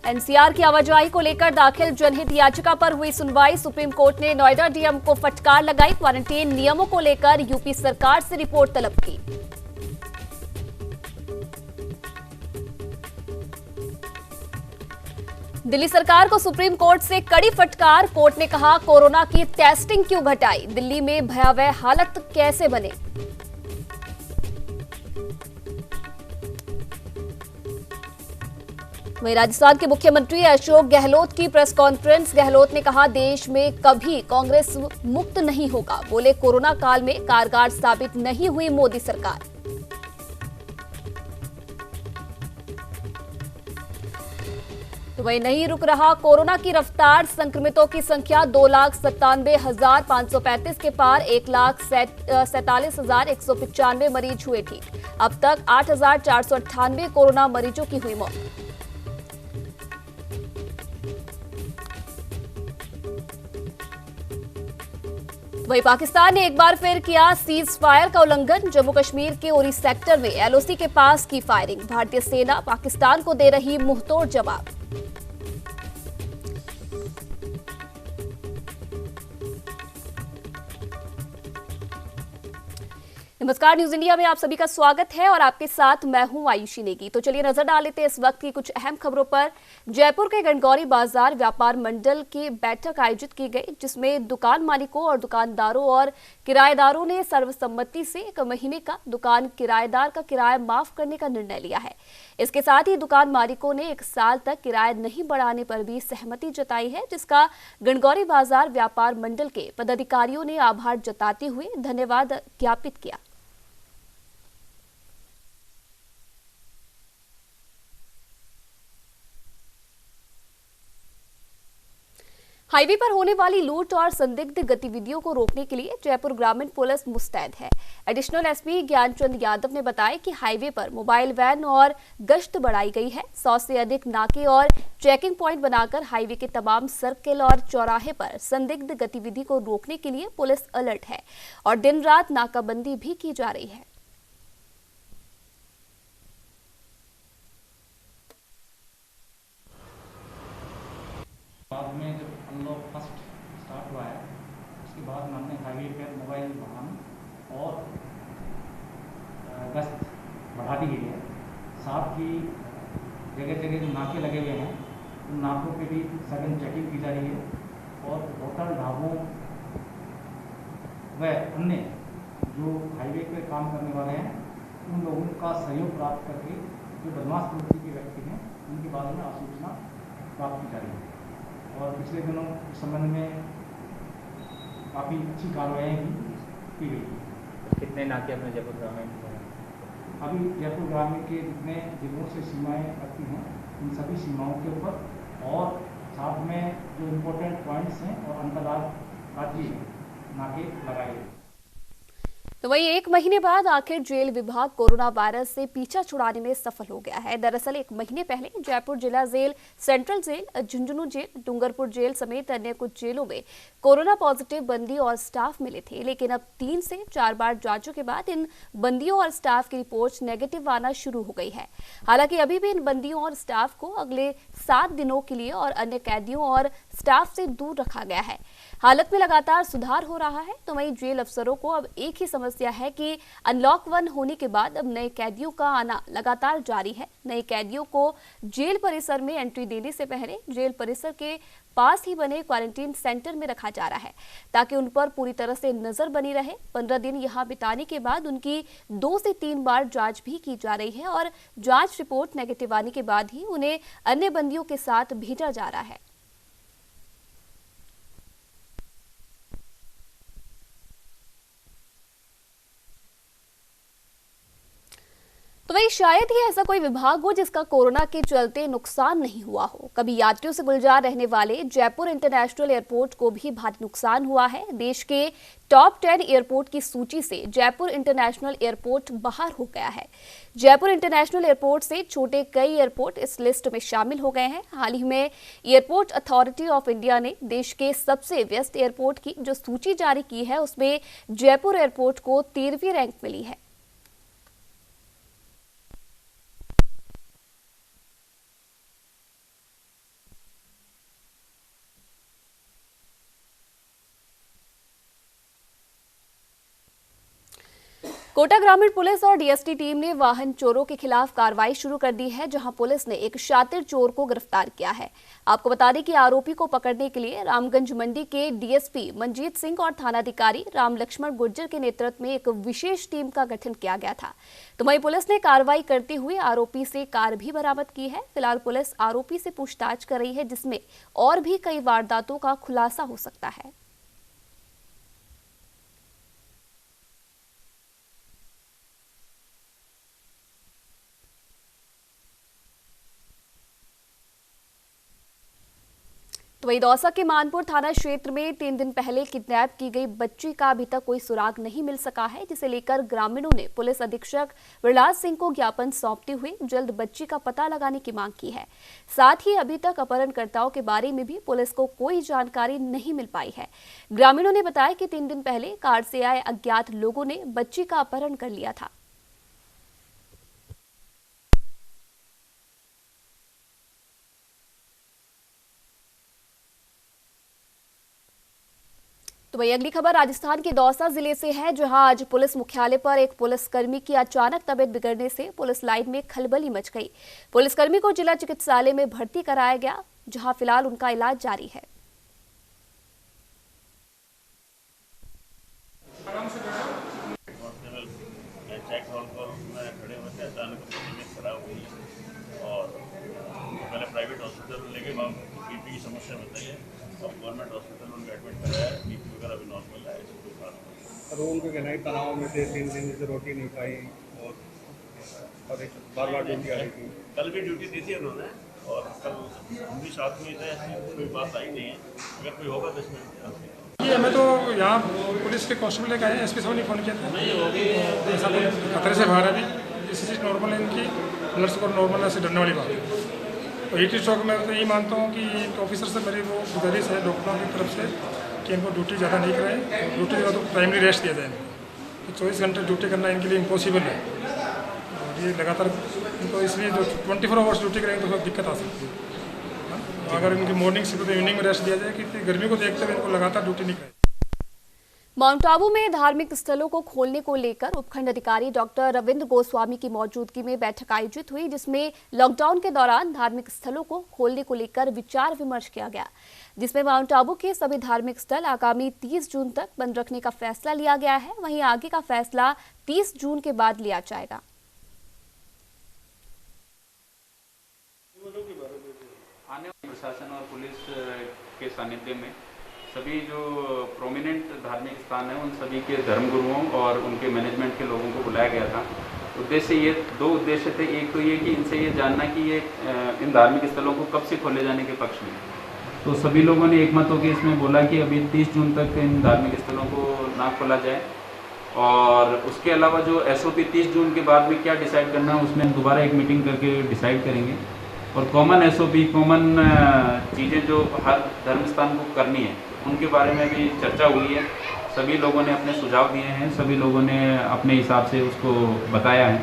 NCR की आवाजाही को लेकर दाखिल जनहित याचिका पर हुई सुनवाई। सुप्रीम कोर्ट ने नोएडा डीएम को फटकार लगाई। क्वारंटीन नियमों को लेकर यूपी सरकार से रिपोर्ट तलब की। दिल्ली सरकार को सुप्रीम कोर्ट से कड़ी फटकार। कोर्ट ने कहा, कोरोना की टेस्टिंग क्यों घटाई, दिल्ली में भयावह हालत कैसे बने। वहीं राजस्थान के मुख्यमंत्री अशोक गहलोत की प्रेस कॉन्फ्रेंस। गहलोत ने कहा, देश में कभी कांग्रेस मुक्त नहीं होगा। बोले, कोरोना काल में कारगर साबित नहीं हुई मोदी सरकार। तो वहीं नहीं रुक रहा कोरोना की रफ्तार। संक्रमितों की संख्या 2,97,535 के पार। 1,47,195 मरीज हुए ठीक। अब तक 8,498 कोरोना मरीजों की हुई मौत। वहीं पाकिस्तान ने एक बार फिर किया सीज फायर का उल्लंघन। जम्मू कश्मीर के उरी सेक्टर में एलओसी के पास की फायरिंग। भारतीय सेना पाकिस्तान को दे रही मुंहतोड़ जवाब। नमस्कार, न्यूज इंडिया में आप सभी का स्वागत है और आपके साथ मैं हूं आयुषी नेगी। तो चलिए नजर डाल लेते हैं इस वक्त की कुछ अहम खबरों पर। जयपुर के गणगौरी बाजार व्यापार मंडल की बैठक आयोजित की गई, जिसमें दुकान मालिकों और दुकानदारों और किराएदारों ने सर्वसम्मति से 1 महीने का दुकान किराएदार का किराया माफ करने का निर्णय लिया है। इसके साथ ही दुकान मालिकों ने 1 साल तक किराया नहीं बढ़ाने पर भी सहमति जताई है, जिसका गणगौरी बाजार व्यापार मंडल के पदाधिकारियों ने आभार जताते हुए धन्यवाद ज्ञापित किया। हाईवे पर होने वाली लूट और संदिग्ध गतिविधियों को रोकने के लिए जयपुर ग्रामीण पुलिस मुस्तैद है। एडिशनल एसपी ज्ञानचंद यादव ने बताया कि हाईवे पर मोबाइल वैन और गश्त बढ़ाई गई है। 100 से अधिक नाके और चेकिंग पॉइंट बनाकर हाईवे के तमाम सर्किल और चौराहे पर संदिग्ध गतिविधि को रोकने के लिए पुलिस अलर्ट है और दिन रात नाकाबंदी भी की जा रही है। बाद में जब अनलॉक फर्स्ट स्टार्ट हुआ है, उसके बाद हमने हाईवे पर मोबाइल वाहन और गश्त बढ़ा दी गई है। साथ ही जगह जगह जो नाके लगे हुए हैं, उन नाकों पे भी सघन चेकिंग की जा रही है और होटल, ढाबों व अन्य जो हाईवे पर काम करने वाले हैं, उन लोगों का सहयोग प्राप्त करके जो बदमाश प्रवृत्ति के व्यक्ति हैं, उनके बारे में आसूचना प्राप्त की जा रही है। और पिछले दिनों इस संबंध में काफ़ी अच्छी कार्रवाई भी की गई। कितने नाके अपने जयपुर ग्रामीण? अभी जयपुर ग्रामीण के जितने जिलों से सीमाएं लगती हैं, उन सभी सीमाओं के ऊपर और साथ में जो इम्पोर्टेंट पॉइंट्स हैं और अंतर्राज्यीय नाके लगाए गए। तो वही 1 महीने बाद आखिर जेल विभाग कोरोना वायरस से पीछा छुड़ाने में सफल हो गया है। दरअसल 1 महीने पहले जयपुर जिला जेल, सेंट्रल जेल, झुंझुनू जेल, डूंगरपुर जेल समेत अन्य कुछ जेलों में कोरोना पॉजिटिव बंदी और स्टाफ मिले थे, लेकिन अब 3 से 4 बार जांचों के बाद इन बंदियों और स्टाफ की रिपोर्ट नेगेटिव आना शुरू हो गई है। हालांकि अभी भी इन बंदियों और स्टाफ को अगले 7 दिनों के लिए और अन्य कैदियों और स्टाफ से दूर रखा गया है। हालत में लगातार सुधार हो रहा है। तो वहीं जेल अफसरों को अब एक ही समस्या है कि अनलॉक 1 होने के बाद अब नए कैदियों का आना लगातार जारी है। नए कैदियों को जेल परिसर में एंट्री देने से पहले जेल परिसर के पास ही बने क्वारंटीन सेंटर में रखा जा रहा है, ताकि उन पर पूरी तरह से नजर बनी रहे। 15 दिन यहां बिताने के बाद उनकी 2 से 3 बार जांच भी की जा रही है और जांच रिपोर्ट नेगेटिव आने के बाद ही उन्हें अन्य बंदियों के साथ भेजा जा रहा है। तो वही शायद ही ऐसा कोई विभाग हो जिसका कोरोना के चलते नुकसान नहीं हुआ हो। कभी यात्रियों से गुलजार रहने वाले जयपुर इंटरनेशनल एयरपोर्ट को भी भारी नुकसान हुआ है। देश के टॉप 10 एयरपोर्ट की सूची से जयपुर इंटरनेशनल एयरपोर्ट बाहर हो गया है। जयपुर इंटरनेशनल एयरपोर्ट से छोटे कई एयरपोर्ट इस लिस्ट में शामिल हो गए हैं। हाल ही में एयरपोर्ट अथॉरिटी ऑफ इंडिया ने देश के सबसे व्यस्त एयरपोर्ट की जो सूची जारी की है उसमें जयपुर एयरपोर्ट को 13वीं रैंक मिली है। कोटा ग्रामीण पुलिस और डीएसटी टीम ने वाहन चोरों के खिलाफ कार्रवाई शुरू कर दी है, जहां पुलिस ने एक शातिर चोर को गिरफ्तार किया है। आपको बता दें कि आरोपी को पकड़ने के लिए रामगंज मंडी के डीएसपी मंजीत सिंह और थानाधिकारी राम लक्ष्मण गुर्जर के नेतृत्व में एक विशेष टीम का गठन किया गया था। तो वहीं पुलिस ने कार्रवाई करते हुए आरोपी से कार भी बरामद की है। फिलहाल पुलिस आरोपी से पूछताछ कर रही है, जिसमें और भी कई वारदातों का खुलासा हो सकता है। तो वही दौसा के मानपुर थाना क्षेत्र में 3 दिन पहले किडनैप की गई बच्ची का अभी तक कोई सुराग नहीं मिल सका है, जिसे लेकर ग्रामीणों ने पुलिस अधीक्षक विलास सिंह को ज्ञापन सौंपते हुए जल्द बच्ची का पता लगाने की मांग की है। साथ ही अभी तक अपहरणकर्ताओं के बारे में भी पुलिस को कोई जानकारी नहीं मिल पाई है। ग्रामीणों ने बताया कि 3 दिन पहले कार से आए अज्ञात लोगों ने बच्ची का अपहरण कर लिया था। तो वही अगली खबर राजस्थान के दौसा जिले से है, जहां आज पुलिस मुख्यालय पर एक पुलिसकर्मी की अचानक तबीयत बिगड़ने से पुलिस लाइन में खलबली मच गई। पुलिसकर्मी को जिला चिकित्सालय में भर्ती कराया गया, जहां फिलहाल उनका इलाज जारी है। प्राइवेट हॉस्पिटल लेके बीपी की समस्या बताई है और गवर्नमेंट हॉस्पिटल उनको एडमिट कराया है। बीपी वगैरह भी नॉर्मल है। और उनको कहना है तनाव में से 3 दिन से रोटी नहीं खाई और बार बार ड्यूटी आ रही थी। कल भी ड्यूटी दी थी उन्होंने और कल हम भी साथ में थे। ऐसी कोई बात आई नहीं है। अगर कोई होगा तो इसमें ये हमें तो यहाँ पुलिस के कांस्टेबल लेकर आए, एसपी साहब ने फ़ोन किया था। ऐसा कोई खतरे से बाहर है अभी, इसी चीज़ नॉर्मल है इनकी, नर्स को नॉर्मल है, से डरने वाली बात है। तो ईटी स्टॉक में तो यही मानता हूँ कि ऑफिसर से मेरी वो गुजारिश है डॉक्टरों की तरफ से कि इनको ड्यूटी ज़्यादा नहीं कराएं। ड्यूटी जगह तो प्राइमरी रेस्ट दिया जाए इनको। 24 घंटे ड्यूटी करना इनके लिए इम्पॉसिबल है और ये लगातार इनको इसलिए जो 24 आवर्स ड्यूटी करेंगे तो फिर दिक्कत आ सकती है। अगर इनकी मॉर्निंग शिफ्ट तो इवनिंग में रेस्ट दिया जाए कि गर्मी को देखते हुए इनको लगातार ड्यूटी नहीं कराए। माउंट आबू में धार्मिक स्थलों को खोलने को लेकर उपखंड अधिकारी डॉक्टर रविंद्र गोस्वामी की मौजूदगी में बैठक आयोजित हुई, जिसमें लॉकडाउन के दौरान धार्मिक स्थलों को खोलने को लेकर विचार विमर्श किया गया, जिसमें माउंट आबू के सभी धार्मिक स्थल आगामी 30 जून तक बंद रखने का फैसला लिया गया है। वहीं आगे का फैसला 30 जून के बाद लिया जाएगा। आने प्रशासन और पुलिस के सानिध्य में सभी जो प्रोमिनेंट धार्मिक स्थान हैं उन सभी के धर्मगुरुओं और उनके मैनेजमेंट के लोगों को बुलाया गया था। उद्देश्य ये 2 उद्देश्य थे। एक तो ये कि इनसे ये जानना कि ये इन धार्मिक स्थलों को कब से खोले जाने के पक्ष में। तो सभी लोगों ने एकमत होकर इसमें बोला कि अभी 30 जून तक इन धार्मिक स्थलों को ना खोला जाए और उसके अलावा जो SOP 30 जून के बाद में क्या डिसाइड करना है उसमें दोबारा एक मीटिंग करके डिसाइड करेंगे। और कॉमन SOP कॉमन चीज़ें जो हर धर्म स्थान को करनी है उनके बारे में भी चर्चा हुई है। सभी लोगों ने अपने सुझाव दिए हैं, सभी लोगों ने अपने हिसाब से उसको बताया है।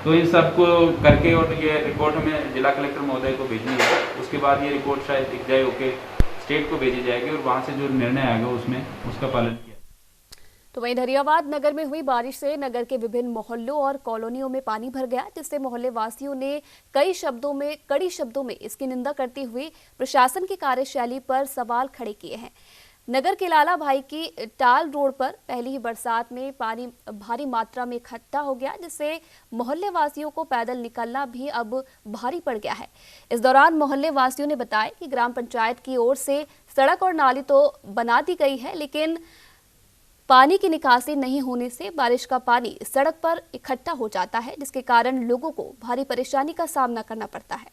तो इन सब को करके और ये रिपोर्ट हमें जिला कलेक्टर महोदय को भेजनी है। उसके बाद ये रिपोर्ट शायद दिख जाए होके स्टेट को भेजी जाएगी और वहाँ से जो निर्णय आएगा उसमें उसका पालन किया। तो वहीं धरियावाद नगर में हुई बारिश से नगर के विभिन्न मोहल्लों और कॉलोनियों में पानी भर गया, जिससे मोहल्ले वासियों ने कड़ी शब्दों में इसकी निंदा करते हुए प्रशासन की कार्यशैली पर सवाल खड़े किए हैं। नगर के लाला भाई की टाल रोड पर पहली ही बरसात में पानी भारी मात्रा में इकट्ठा हो गया, जिससे मोहल्ले वासियों को पैदल निकलना भी अब भारी पड़ गया है। इस दौरान मोहल्ले वासियों ने बताया कि ग्राम पंचायत की ओर से सड़क और नाली तो बना दी गई है, लेकिन पानी की निकासी नहीं होने से बारिश का पानी सड़क पर इकट्ठा हो जाता है, जिसके कारण लोगों को भारी परेशानी का सामना करना पड़ता है।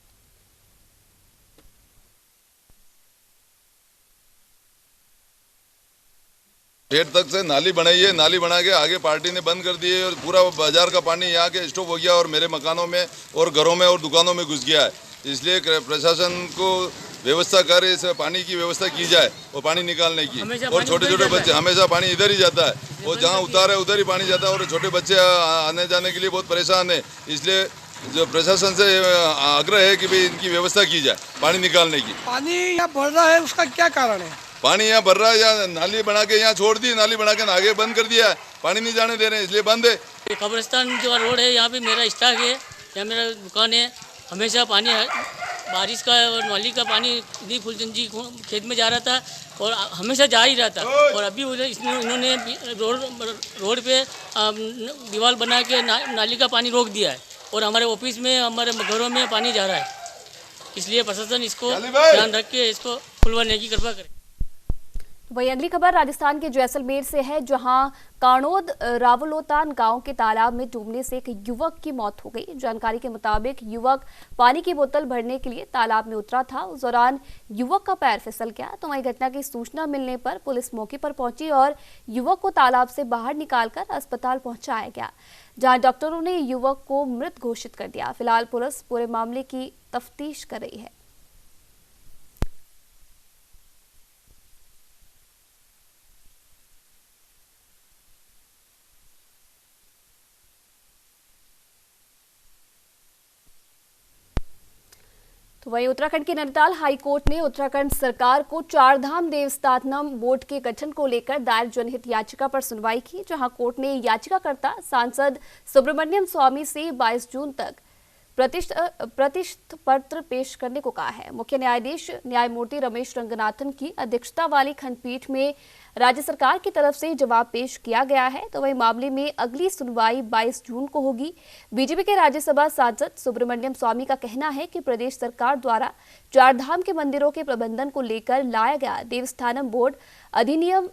गेट तक से नाली बनाई है, नाली बना के आगे पार्टी ने बंद कर दी है और पूरा बाजार का पानी यहाँ के स्टॉप हो गया और मेरे मकानों में और घरों में और दुकानों में घुस गया है। इसलिए प्रशासन को व्यवस्था कर इस पानी की व्यवस्था की जाए और पानी निकालने की। और छोटे छोटे बच्चे हमेशा पानी इधर ही जाता है और जहाँ उतार है उधर ही पानी जाता है और छोटे बच्चे आने जाने के लिए बहुत परेशान है। इसलिए जो प्रशासन से आग्रह है कि भाई इनकी व्यवस्था की जाए पानी निकालने की। पानी यहाँ बढ़ रहा है, उसका क्या कारण है? पानी यहाँ भर रहा है, या नाली बना के यहाँ छोड़ दी, नाली बना के आगे बंद कर दिया है, पानी नहीं जाने दे रहे हैं इसलिए बंद है। कब्रिस्तान जो रोड है यहाँ पे मेरा स्टॉक है, यहाँ मेरा दुकान है, हमेशा पानी है, बारिश का और नाली का पानी इतनी फुलचंदी खेत में जा रहा था और हमेशा जा ही रहा था। और अभी इन्होंने रोड पे दीवार बना के नाली का पानी रोक दिया है और हमारे ऑफिस में, हमारे घरों में पानी जा रहा है। इसलिए प्रशासन इसको ध्यान रख के इसको खुलवाने की कृपा करे। वही अगली खबर राजस्थान के जैसलमेर से है, जहां कानोद रावलोतान गांव के तालाब में डूबने से एक युवक की मौत हो गई। जानकारी के मुताबिक युवक पानी की बोतल भरने के लिए तालाब में उतरा था। उस दौरान युवक का पैर फिसल गया, तो वहीं घटना की सूचना मिलने पर पुलिस मौके पर पहुंची और युवक को तालाब से बाहर निकालकर अस्पताल पहुंचाया गया, जहां डॉक्टरों ने युवक को मृत घोषित कर दिया। फिलहाल पुलिस पूरे मामले की तफ्तीश कर रही है। तो वहीं उत्तराखंड के नैनीताल हाईकोर्ट ने उत्तराखंड सरकार को चारधाम देवस्थानम बोर्ड के गठन को लेकर दायर जनहित याचिका पर सुनवाई की, जहां कोर्ट ने याचिकाकर्ता सांसद सुब्रमण्यम स्वामी से 22 जून तक प्रतिष्ठ पत्र पेश करने को कहा है। मुख्य न्यायाधीश न्यायमूर्ति रमेश रंगनाथन की अध्यक्षता वाली खंडपीठ में राज्य सरकार की तरफ से जवाब पेश किया गया है। तो वही मामले में अगली सुनवाई 22 जून को होगी। बीजेपी के राज्यसभा सांसद सुब्रमण्यम स्वामी का कहना है कि प्रदेश सरकार द्वारा चारधाम के मंदिरों के प्रबंधन को लेकर लाया गया देवस्थानम बोर्ड अधिनियम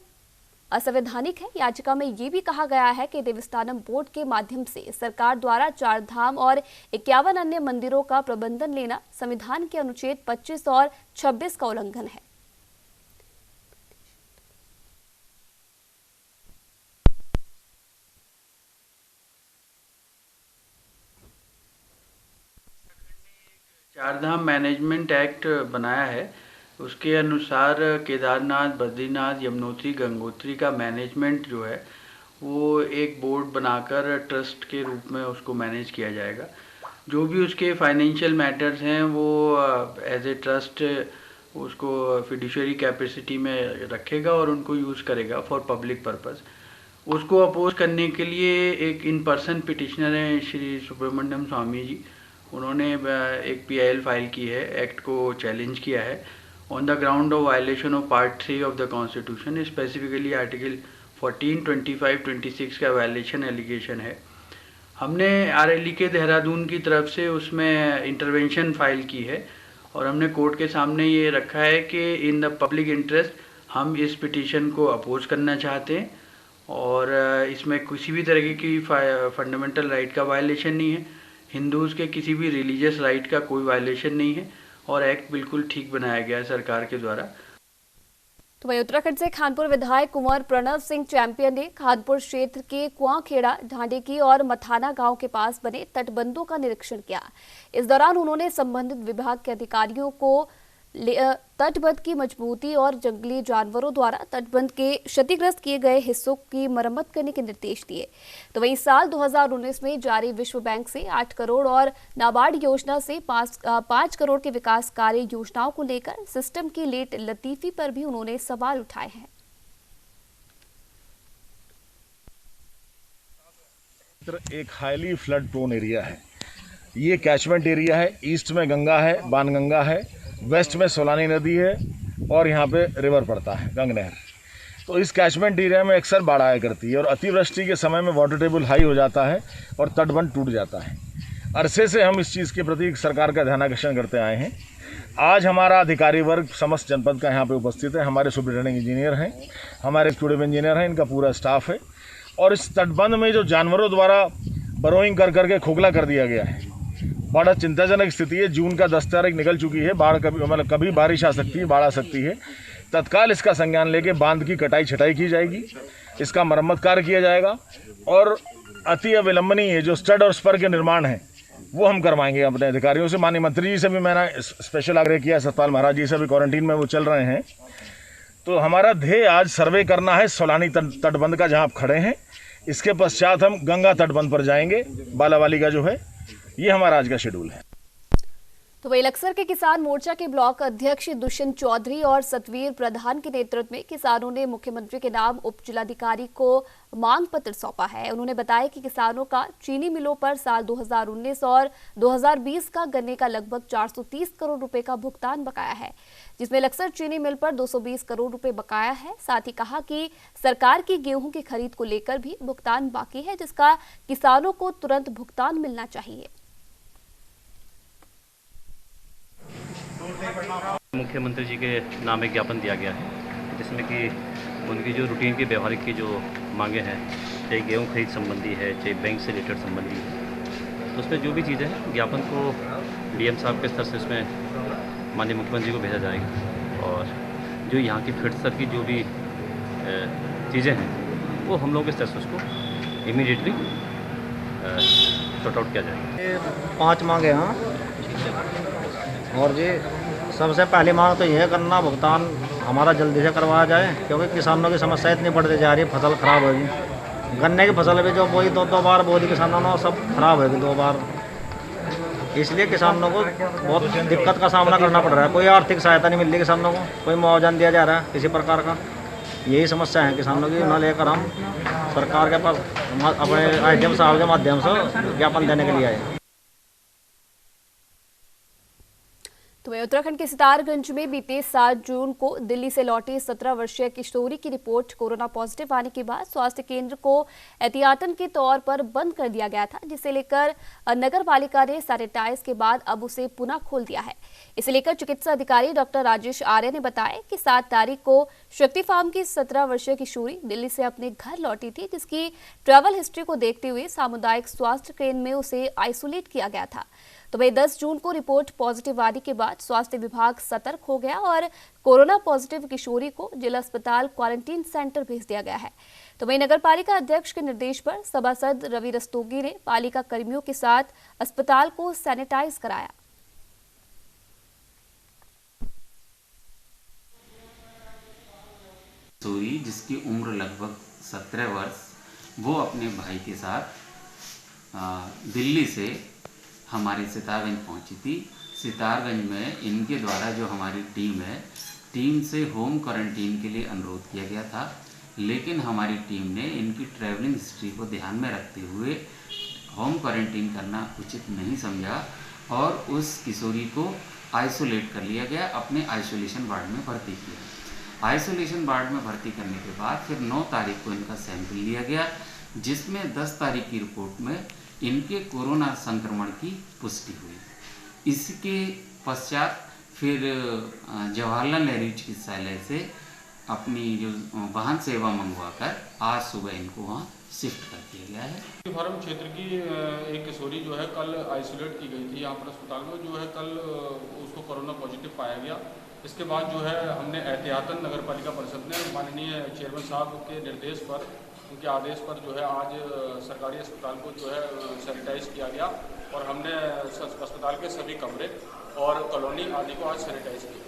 असंवैधानिक है। याचिका में ये भी कहा गया है कि देवस्थानम बोर्ड के माध्यम से सरकार द्वारा चारधाम और 51 अन्य मंदिरों का प्रबंधन लेना संविधान के अनुच्छेद 25 और 26 का उल्लंघन है। चारधाम मैनेजमेंट एक्ट बनाया है, उसके अनुसार केदारनाथ, बद्रीनाथ, यमुनोत्री, गंगोत्री का मैनेजमेंट जो है वो एक बोर्ड बनाकर ट्रस्ट के रूप में उसको मैनेज किया जाएगा। जो भी उसके फाइनेंशियल मैटर्स हैं वो एज ए ट्रस्ट उसको फिड्यूशियरी कैपेसिटी में रखेगा और उनको यूज़ करेगा फॉर पब्लिक पर्पस। उसको अपोज करने के लिए एक इन पर्सन पिटिशनर हैं श्री सुब्रमण्यम स्वामी जी, उन्होंने एक PIL फाइल की है, एक्ट को चैलेंज किया है on the ground of violation of part 3 of the constitution, specifically article 14, 25, 26 का वायलेशन एलिगेशन है। हमने RLE के देहरादून की तरफ से उसमें इंटरवेंशन फाइल की है और हमने कोर्ट के सामने ये रखा है कि इन द पब्लिक इंटरेस्ट हम इस पिटीशन को अपोज करना चाहते हैं और इसमें किसी भी तरह की फंडामेंटल राइट का वायलेशन नहीं है, हिंदूज़ के किसी भी रिलीजियस राइट का कोई वायलेशन नहीं है और एक्ट बिल्कुल ठीक बनाया गया है सरकार के द्वारा। तो वहीं उत्तराखंड से खानपुर विधायक कुंवर प्रणव सिंह चैंपियन ने खानपुर क्षेत्र के कुआंखेड़ा, ढांडेकी और मथाना गांव के पास बने तटबंधों का निरीक्षण किया। इस दौरान उन्होंने संबंधित विभाग के अधिकारियों को तटबंध की मजबूती और जंगली जानवरों द्वारा तटबंध के क्षतिग्रस्त किए गए हिस्सों की मरम्मत करने के निर्देश दिए। तो वहीं साल 2019 में जारी विश्व बैंक से 8 करोड़ और नाबार्ड योजना से 5 करोड़ के विकास कार्य योजनाओं को लेकर सिस्टम की लेट लतीफी पर भी उन्होंने सवाल उठाए हैं। एक हाईली फ्लड प्रोन एरिया है, ये कैचमेंट एरिया है। ईस्ट में गंगा है, बाणगंगा है, वेस्ट में सोलानी नदी है और यहाँ पे रिवर पड़ता है गंग नहर। तो इस कैचमेंट एरिया में अक्सर बाढ़ आया करती है और अतिवृष्टि के समय में वाटर टेबल हाई हो जाता है और तटबंध टूट जाता है। अरसे से हम इस चीज़ के प्रति सरकार का ध्यानाकर्षण करते आए हैं। आज हमारा अधिकारी वर्ग समस्त जनपद का यहाँ पे उपस्थित है। हमारे सुपरिटेंडिंग इंजीनियर हैं, हमारे एक्जीक्यूटिव इंजीनियर हैं, इनका पूरा स्टाफ है। और इस तटबंध में जो जानवरों द्वारा बरोइंग कर करके खोखला कर दिया गया है, बड़ा चिंताजनक स्थिति है। जून का 10 तारीख निकल चुकी है, बाढ़ कभी बारिश आ सकती है, बाढ़ आ सकती है। तत्काल इसका संज्ञान लेके बांध की कटाई छटाई की जाएगी, इसका मरम्मत कार्य किया जाएगा और अति अविलंबनीय जो स्टड और स्पर के निर्माण है वो हम करवाएंगे अपने अधिकारियों से। माननीय मंत्री जी से भी मैंने स्पेशल आग्रह किया, सतपाल महाराज जी से भी क्वारंटीन में वो चल रहे हैं। तो हमारा ध्येय आज सर्वे करना है सोलानी तटबंध का, जहाँ आप खड़े हैं। इसके पश्चात हम गंगा तटबंध पर जाएंगे, बालावाली का जो है। ये हमारा आज का शेड्यूल है। तो वही लक्सर के किसान मोर्चा के ब्लॉक अध्यक्ष दुष्यंत चौधरी और सतवीर प्रधान के नेतृत्व में किसानों ने मुख्यमंत्री के नाम उप जिलाधिकारी को मांग पत्र सौंपा है। उन्होंने बताया कि किसानों का चीनी मिलों पर साल 2019 और 2020 का गन्ने का लगभग 430 करोड़ रुपए का भुगतान बकाया है, जिसमें लक्सर चीनी मिल पर 220 करोड़ रुपए बकाया है। साथ ही कहा कि सरकार की गेहूं की खरीद को लेकर भी भुगतान बाकी है, जिसका किसानों को तुरंत भुगतान मिलना चाहिए। मुख्यमंत्री जी के नाम एक ज्ञापन दिया गया है, जिसमें कि उनकी जो रूटीन की व्यवहारिक की जो मांगे हैं, चाहे गेहूँ खरीद संबंधी है, चाहे बैंक से रिलेटेड संबंधी है, तो उसमें जो भी चीज़ें हैं ज्ञापन को डीएम साहब के स्तर से उसमें माननीय मुख्यमंत्री को भेजा जाएगा। और जो यहाँ की फील्ड स्तर की जो भी चीज़ें हैं वो हम लोगों के स्तर से उसको इमीडिएटली सॉर्ट आउट किया जाएगा। 5 मांगे हैं और जी सबसे पहली मांग तो यह करना भुगतान हमारा जल्दी से करवाया जाए, क्योंकि किसानों की समस्या इतनी बढ़ती जा रही है, फसल खराब होगी। गन्ने की फसल भी जो बोई 2 बार बो दी किसानों ने, सब खराब होगी 2 बार। इसलिए किसानों को बहुत दिक्कत का सामना करना पड़ रहा है। कोई आर्थिक सहायता नहीं मिल रही किसानों को, कोई मुआवजा नहीं दिया जा रहा है किसी प्रकार का। यही समस्या है किसानों की, उन्हें लेकर हम सरकार के पास अपने आईडीएम साहब के माध्यम से ज्ञापन देने के लिए आए। तो वहीं उत्तराखंड के सितारगंज में बीते 7 जून को दिल्ली से लौटी 17 वर्षीय किशोरी की रिपोर्ट कोरोना पॉजिटिव आने के बाद स्वास्थ्य केंद्र को एहतियातन के तौर पर बंद कर दिया गया था, जिसे लेकर नगर पालिका ने सैनिटाइज के बाद अब उसे पुनः खोल दिया है। इसे लेकर चिकित्सा अधिकारी डॉक्टर राजेश आर्य ने बताया कि 7 तारीख को शक्ति फार्म की 17 वर्षीय किशोरी दिल्ली से अपने घर लौटी थी, जिसकी ट्रैवल हिस्ट्री को देखते हुए सामुदायिक स्वास्थ्य केंद्र में उसे आइसोलेट किया गया था। तो वही 10 जून को रिपोर्ट पॉजिटिव आने के बाद स्वास्थ्य विभाग सतर्क हो गया और कोरोना पॉजिटिव किशोरी को जिला अस्पताल क्वारंटीन सेंटर भेज दिया गया है। तो वही नगर पालिका अध्यक्ष के निर्देश पर सभासद रवि रस्तोगी ने पालिका कर्मियों के साथ अस्पताल को सैनिटाइज कराया। किशोरी जिसकी उम्र लगभग 17 वर्ष, वो अपने भाई के साथ दिल्ली से हमारे सितारगंज पहुंची थी। सितारगंज में इनके द्वारा जो हमारी टीम है, टीम से होम क्वारंटीन के लिए अनुरोध किया गया था, लेकिन हमारी टीम ने इनकी ट्रैवलिंग हिस्ट्री को ध्यान में रखते हुए होम क्वारंटीन करना उचित नहीं समझा और उस किशोरी को आइसोलेट कर लिया गया, अपने आइसोलेशन वार्ड में भर्ती किया। आइसोलेशन वार्ड में भर्ती करने के बाद फिर 9 तारीख को इनका सैंपल लिया गया, जिसमें 10 तारीख की रिपोर्ट में इनके कोरोना संक्रमण की पुष्टि हुई। इसके पश्चात फिर जवाहरलाल नेहरू चिकित्सालय से अपनी जो वाहन सेवा मंगवाकर आज सुबह इनको वहाँ शिफ्ट कर दिया गया है। फार्म क्षेत्र की एक किशोरी जो है कल आइसोलेट की गई थी यहाँ पर अस्पताल में, जो है कल उसको कोरोना पॉजिटिव पाया गया। इसके बाद जो है हमने एहतियातन नगर पालिका परिषद ने माननीय चेयरमैन साहब के निर्देश पर, उनके आदेश पर जो है आज सरकारी अस्पताल को जो है सैनिटाइज किया गया और हमने अस्पताल के सभी कमरे और कॉलोनी आदि को आज सैनिटाइज किया।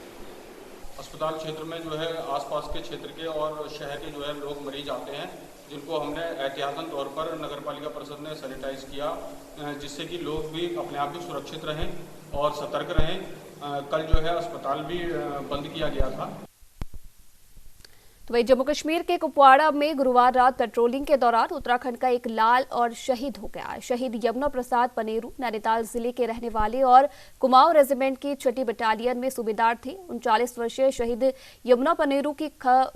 अस्पताल क्षेत्र में जो है आसपास के क्षेत्र के और शहर के जो है लोग मरीज आते हैं, जिनको हमने एहतियातन तौर पर नगर पालिका परिषद ने सैनिटाइज किया, जिससे कि लोग भी अपने आप भी सुरक्षित रहें और सतर्क रहें। कल जो है अस्पताल भी बंद किया गया था। तो वही जम्मू कश्मीर के कुपवाड़ा में गुरुवार रात पेट्रोलिंग के दौरान उत्तराखंड का एक लाल और शहीद हो गया। शहीद यमुना प्रसाद पनेरू नैनीताल जिले के रहने वाले और कुमाऊं रेजिमेंट की 6ठी बटालियन में सूबेदार थे। 39 वर्षीय शहीद यमुना पनेरू की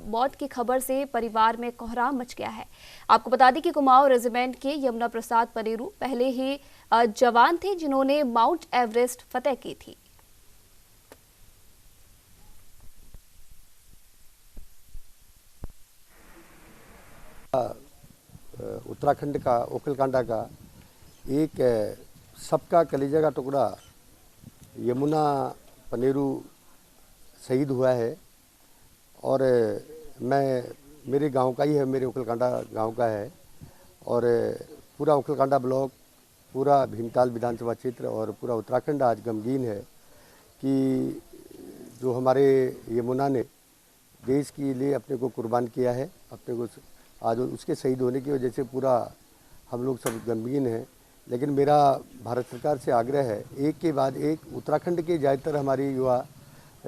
मौत की खबर से परिवार में कोहराम मच गया है। आपको बता दें कि कुमाऊं रेजिमेंट के यमुना प्रसाद पनेरू पहले ही जवान थे जिन्होंने माउंट एवरेस्ट फतेह की थी। उत्तराखंड का ओखलकांडा का एक सबका कलेजा का टुकड़ा यमुना पनेरू शहीद हुआ है और मेरे गांव का ही है, मेरे ओखलकांडा गांव का है और पूरा ओखलकांडा ब्लॉक, पूरा भीमताल विधानसभा क्षेत्र और पूरा उत्तराखंड आज गमगीन है कि जो हमारे यमुना ने देश के लिए अपने को कुर्बान किया है, अपने को आज उसके शहीद होने की वजह से पूरा हम लोग सब गमगीन हैं। लेकिन मेरा भारत सरकार से आग्रह है, एक के बाद एक उत्तराखंड के ज़्यादातर हमारे युवा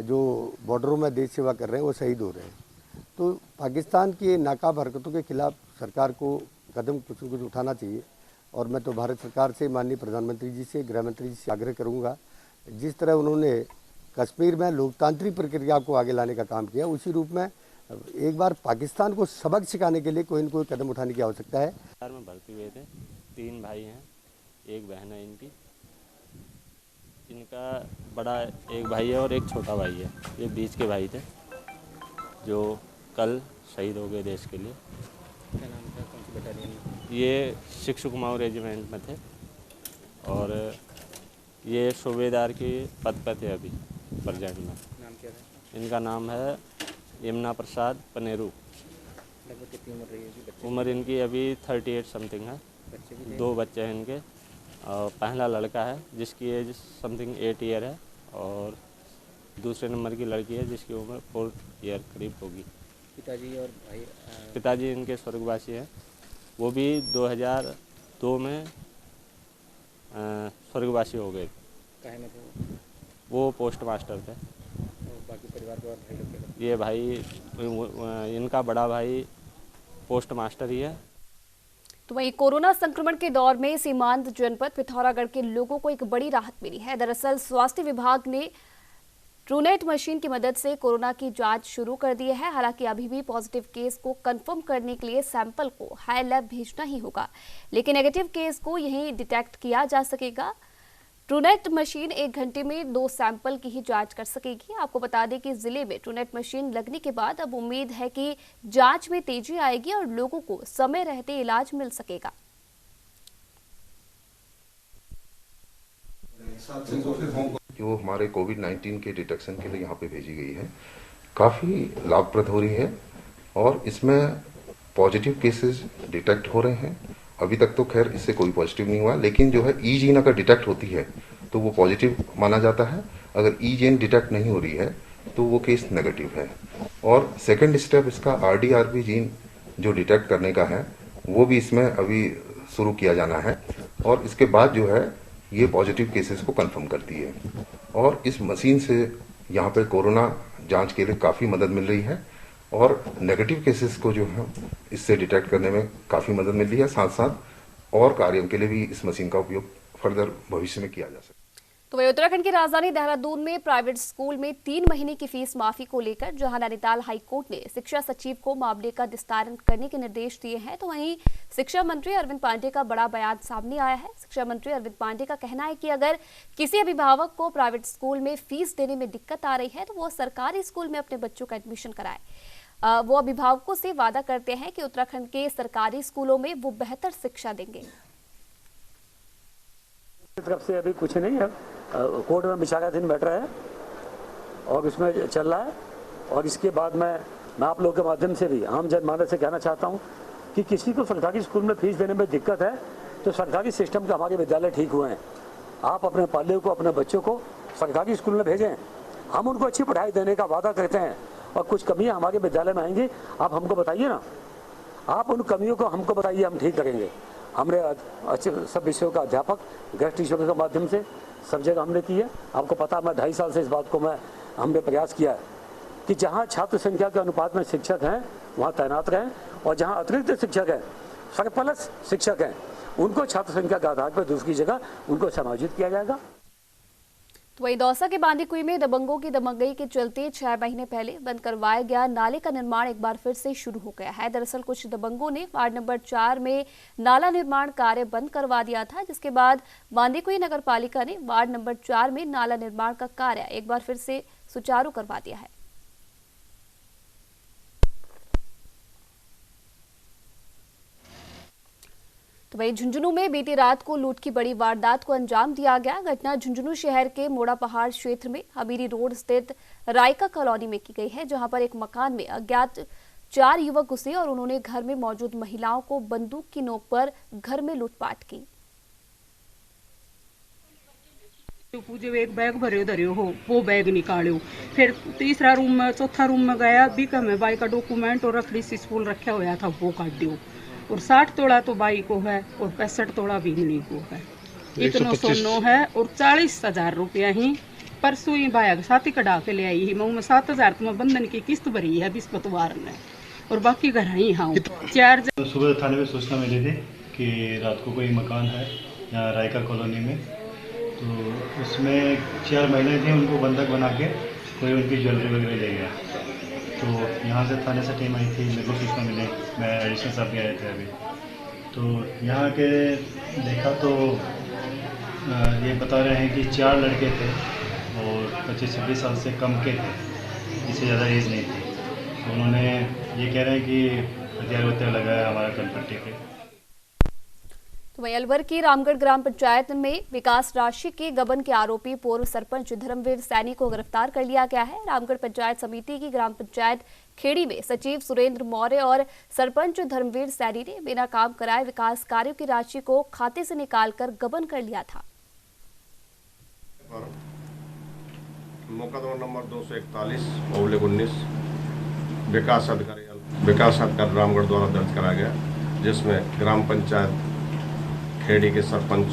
जो बॉर्डरों में देश सेवा कर रहे हैं वो शहीद हो रहे हैं। तो पाकिस्तान की नाकाब हरकतों के खिलाफ सरकार को कदम कुछ न कुछ उठाना चाहिए और मैं तो भारत सरकार से, माननीय प्रधानमंत्री जी से, गृह मंत्री जी से आग्रह करूँगा, जिस तरह उन्होंने कश्मीर में लोकतांत्रिक प्रक्रिया को आगे लाने का काम किया, उसी रूप में एक बार पाकिस्तान को सबक सिखाने के लिए कोई न कोई कदम उठाने की आवश्यकता है। में भर्ती हुए थे, 3 भाई हैं, एक बहन है इनकी। इनका बड़ा एक भाई है और एक छोटा भाई है। ये बीच के भाई थे जो कल शहीद हो गए देश के लिए। क्या नाम था, कौन सी बटालियन? ये 6 कुमाऊं रेजिमेंट में थे और ये सूबेदार के पद पर थे अभी प्रेजेंट में। नाम क्या था? इनका नाम है यमुना प्रसाद पनेरू। लगभग कितनी उम्र रही है? उम्र इनकी अभी 38 समथिंग है। 2 बच्चे हैं इनके और पहला लड़का है जिसकी एज समथिंग 8 ईयर है और दूसरे नंबर की लड़की है जिसकी उम्र 4 ईयर करीब होगी। पिताजी और भाई? पिताजी इनके स्वर्गवासी हैं, वो भी 2002 में स्वर्गवासी हो गए। काहे में थे? वो पोस्ट मास्टर थे। बाकी परिवार के और भाई लोग क्या? ये भाई, इनका बड़ा भाई पोस्ट मास्टर ही है। तो वहीं कोरोना संक्रमण के दौर में सीमांत जनपद पिथौरागढ़ के लोगों को एक बड़ी राहत मिली है। दरअसल स्वास्थ्य विभाग ने ट्रूनेट मशीन की मदद से कोरोना की जांच शुरू कर दी है। हालांकि अभी भी पॉजिटिव केस को कंफर्म करने के लिए सैंपल को हाई लैब भेजना ही होगा, लेकिन नेगेटिव केस को यहीं डिटेक्ट किया जा सकेगा। ट्रूनेट मशीन 1 घंटे में 2 सैंपल की ही जांच कर सकेगी। आपको बता दें कि जिले में ट्रूनेट मशीन लगने के बाद अब उम्मीद है कि जांच में तेजी आएगी और लोगों को समय रहते इलाज मिल सकेगा। जो हमारे कोविड-19 के डिटेक्शन के लिए यहाँ पे भेजी गई है, काफ़ी लाभप्रद हो रही है और इसमें पॉजिटिव केसेस डिटेक्ट हो रहे हैं। अभी तक तो खैर इससे कोई पॉजिटिव नहीं हुआ, लेकिन जो है ई जीन अगर डिटेक्ट होती है तो वो पॉजिटिव माना जाता है। अगर ई जीन डिटेक्ट नहीं हो रही है तो वो केस नेगेटिव है। और सेकंड स्टेप इसका RDRB जीन जो डिटेक्ट करने का है वो भी इसमें अभी शुरू किया जाना है और इसके बाद जो है ये पॉजिटिव केसेस को कंफर्म करती है और इस मशीन से यहाँ पे कोरोना जांच के लिए काफ़ी मदद मिल रही है और नेगेटिव केसेस को जो है इससे डिटेक्ट करने में काफ़ी मदद मिल रही है। साथ साथ और कार्यों के लिए भी इस मशीन का उपयोग फर्दर भविष्य में किया जा सकता है। तो वही उत्तराखंड की राजधानी देहरादून में प्राइवेट स्कूल में 3 महीने की फीस माफी को लेकर जहां नैनीताल हाईकोर्ट ने शिक्षा सचिव को मामले का निस्तारण करने के निर्देश दिए हैं, तो वहीं शिक्षा मंत्री अरविंद पांडे का बड़ा बयान सामने आया है। शिक्षा मंत्री अरविंद पांडे का कहना है कि अगर किसी अभिभावक को प्राइवेट स्कूल में फीस देने में दिक्कत आ रही है तो वो सरकारी स्कूल में अपने बच्चों का एडमिशन कराए। वो अभिभावकों से वादा करते हैं कि उत्तराखंड के सरकारी स्कूलों में वो बेहतर शिक्षा देंगे। तरफ से अभी कुछ नहीं है, कोर्ट में विचाराधीन मैटर है और इसमें चल रहा है और इसके बाद मैं आप लोगों के माध्यम से भी आम जनमानस से कहना चाहता हूं कि किसी को सरकारी स्कूल में फीस देने में दिक्कत है तो सरकारी सिस्टम के हमारे विद्यालय ठीक हुए हैं। आप अपने पाले को, अपने बच्चों को सरकारी स्कूल में भेजें, हम उनको अच्छी पढ़ाई देने का वादा करते हैं और कुछ कमियां हमारे विद्यालय में आएंगी, आप हमको बताइए ना, आप उन कमियों को हमको बताइए, हम ठीक करेंगे। हमने अच्छे सब विषयों का अध्यापक गेस्ट टीचरों के माध्यम से सब जगह हमने की है। आपको पता है मैं 2.5 साल से इस बात को हमने प्रयास किया है कि जहाँ छात्र संख्या के अनुपात में शिक्षक हैं वहाँ तैनात रहें और जहाँ अतिरिक्त शिक्षक हैं, सरप्लस शिक्षक हैं, उनको छात्र संख्या के आधार पर दूसरी जगह उनको समायोजित किया जाएगा। तो वहीं दौसा के बांदीकुई में दबंगों की दबंगई के चलते 6 महीने पहले बंद करवाया गया नाले का निर्माण एक बार फिर से शुरू हो गया है। दरअसल कुछ दबंगों ने वार्ड नंबर 4 में नाला निर्माण कार्य बंद करवा दिया था, जिसके बाद बांदीकुई नगर पालिका ने वार्ड नंबर 4 में नाला निर्माण का कार्य एक बार फिर से सुचारू करवा दिया है। तो वहीं झुंझुनू में बीती रात को लूट की बड़ी वारदात को अंजाम दिया गया। घटना झुंझुनू शहर के मोड़ा पहाड़ क्षेत्र में हमीरी रोड स्थित रायका कॉलोनी में की गई है, जहां पर एक मकान में अज्ञात 4 युवक घुसे और उन्होंने घर में मौजूद महिलाओं को बंदूक की नोक पर घर में लूटपाट की। पूजे एक बैग भरे धरियो हो, वो बैग निकालो, फिर तीसरा रूम में चौथा रूम में गया भी में बाई का डॉक्यूमेंट और रखड़ी सी स्पूल रखा हुआ था, वो काट दियो। और 60 तोला तो बाई को है और 65 तोला बीगनी को है, इतना सोनो है और 40,000 रुपया ही परसों ही बाया साथी कटा के ले आई ही। मैं 7,000 तो मैं बंधन की किस्त भरी है बिस्पतवार ने और बाकी घर ही हाँ 4। सुबह थाने में सूचना मिली थी कि रात को कोई मकान है यहाँ रायका कॉलोनी में, तो उसमें 4 महिलाएं थी, उनको बंधक बना के कोई उनकी ज्वेलरी वगैरह ले गया। तो यहाँ से थाने से टीम आई थी, मेरे को सूचना मिली, मैं एडिशनल साहब भी आए थे अभी। तो यहाँ के देखा तो ये बता रहे हैं कि 4 लड़के थे और 25-26 साल से कम के थे, इससे ज़्यादा एज नहीं थी। तो उन्होंने ये कह रहे हैं कि हथियार लगाया हमारा कनपट्टी पे। तो वहीं अलवर की रामगढ़ ग्राम पंचायत में विकास राशि के गबन के आरोपी पूर्व सरपंच धर्मवीर सैनी को गिरफ्तार कर लिया गया है। रामगढ़ पंचायत समिति की ग्राम पंचायत खेड़ी में सचिव सुरेंद्र मौर्य और सरपंच धर्मवीर सैनी ने बिना काम कराए विकास कार्यों की राशि को खाते से निकालकर गबन कर लिया था। मुकदमा नंबर 241/19 विकास अधिकारी रामगढ़ द्वारा दर्ज कराया गया, जिसमें ग्राम पंचायत खेड़ी के सरपंच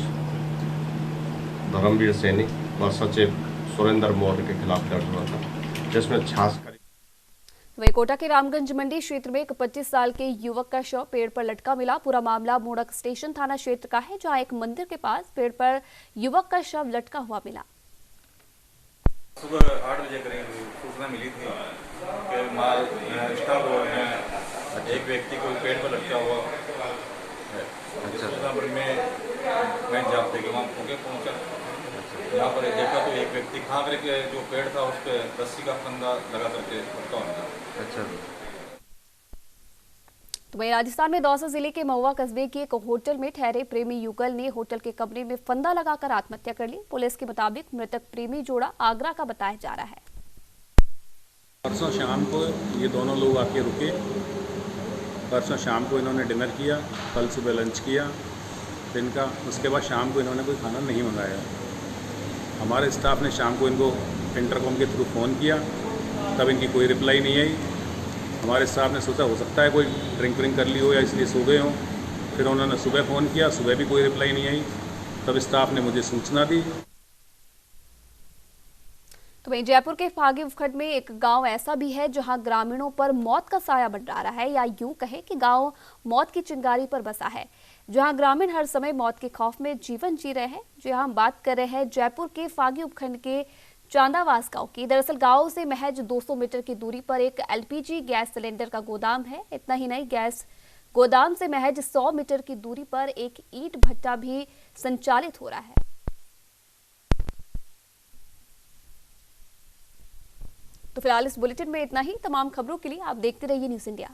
धर्मवीर सैनी व सचिव सुरेंद्र मौर्य के खिलाफ दर्ज हुआ था, जिसमें छाछ वहीं कोटा के रामगंज मंडी क्षेत्र में एक 25 साल के युवक का शव पेड़ पर लटका मिला। पूरा मामला मोड़क स्टेशन थाना क्षेत्र का है, जहां एक मंदिर के पास पेड़ पर युवक का शव लटका हुआ मिला। सुबह 8 बजे करीब सूचना मिली थी कि माल स्टाफ में एक व्यक्ति को पेड़ पर लटका हुआ सूचना पर मैं जाते कि वहाँ पहुँचा, यहाँ पर देखा तो एक व्यक्ति खा करके जो पेड़ था उस पर रस्सी का फंदा लगा करके लटका हुआ था। अच्छा। तो वहीं राजस्थान में दौसा जिले के महुआ कस्बे के एक होटल में ठहरे प्रेमी युगल ने होटल के कमरे में फंदा लगाकर आत्महत्या कर ली। पुलिस के मुताबिक मृतक प्रेमी जोड़ा आगरा का बताया जा रहा है। परसों शाम को ये दोनों लोग आके रुके। परसों शाम को इन्होंने डिनर किया, कल सुबह लंच किया दिन का, उसके बाद शाम को इन्होंने कोई खाना नहीं मंगाया। हमारे स्टाफ ने शाम को इनको इंटरकॉम के थ्रू फ़ोन किया, तब इनकी कोई रिप्लाई नहीं आई। हमारे स्टाफ ने सोचा हो सकता है कोई ड्रिंक व्रिंक कर ली हो या इसलिए सो गए हों। फिर उन्होंने सुबह फ़ोन किया, सुबह भी कोई रिप्लाई नहीं आई, तब स्टाफ ने मुझे सूचना दी। तो वहीं जयपुर के फागी उपखंड में एक गांव ऐसा भी है जहां ग्रामीणों पर मौत का साया मंडरा रहा है, या यूं कहें कि गांव मौत की चिंगारी पर बसा है, जहां ग्रामीण हर समय मौत के खौफ में जीवन जी रहे हैं। जी हां, हम बात कर रहे हैं जयपुर के फागी उपखंड के चांदावास गांव की। दरअसल गांव से महज 200 मीटर की दूरी पर एक LPG गैस सिलेंडर का गोदाम है। इतना ही नहीं, गैस गोदाम से महज 100 मीटर की दूरी पर एक ईंट भट्टा भी संचालित हो रहा है। तो फिलहाल इस बुलेटिन में इतना ही। तमाम खबरों के लिए आप देखते रहिए न्यूज़ इंडिया।